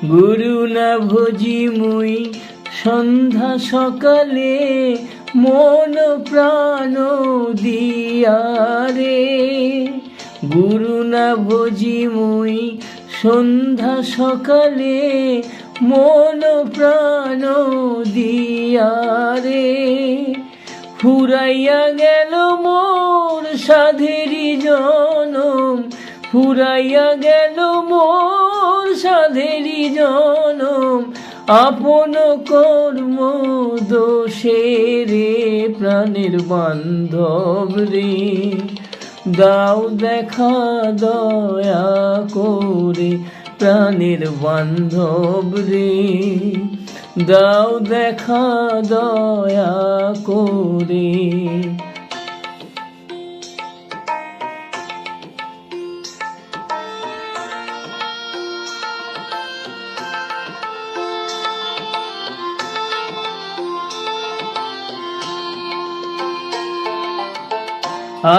গুরু না ভজি মুই সন্ধ্যা সকালে, মন প্রাণ দিয়া রে। গুরু না ভজি মুই সন্ধ্যা সকালে, মন প্রাণ দিয়া রে। ফুরাইয়া গেল মোর সাধেরি জনম, ফুরাইয়া গেল মোর সাধেরি জনম। আপন কর্ম দোষে রে প্রাণের বান্ধব রে, দাও দেখা দয়া করে প্রাণের বান্ধব রে, দাও দেখা দয়া করে।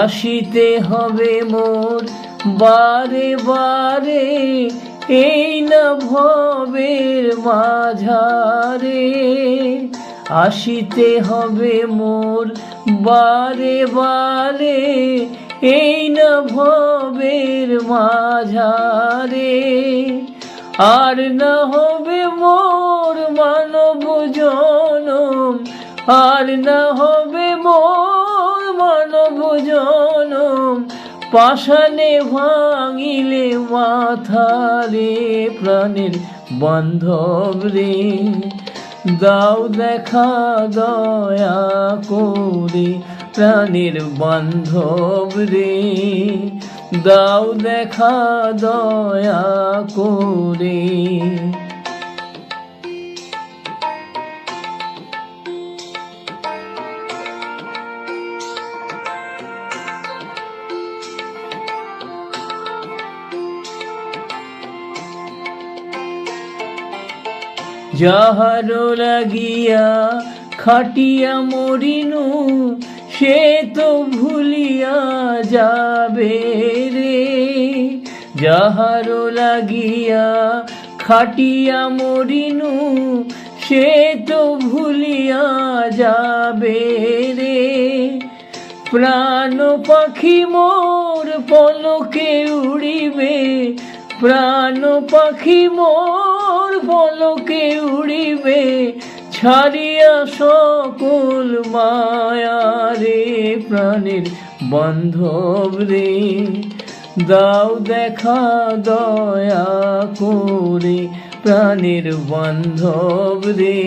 আসিতে হবে মোর বারে বারে, এই না ভবের মাঝারে। আসিতে হবে মোর বারে বারে, এই না ভবের মাঝারে। আর না হবে মোর মানব জনম, আর না হবে মোর মানব জনম। পাষাণে ভাঙিলে মাথা রে প্রাণের বান্ধব রে, দাও দেখা দয়া করে প্রাণের বান্ধব রে, দাও দেখা দয়া করে। যাহারো লাগিয়া খাটিয়া মরিনু, সে তো ভুলিয়া যাবে রে। যাহারো লাগিয়া খাটিয়া মরিনু, সে তো ভুলিয়া যাবে রে। প্রাণ পাখি মোর পলকে উড়িবে, প্রাণ পাখি মোর পলকে উড়িবে। ছাড়িয়া সকল মায়া রে প্রাণের বান্ধব রে, দাও দেখা দয়া করে প্রাণের বান্ধব রে।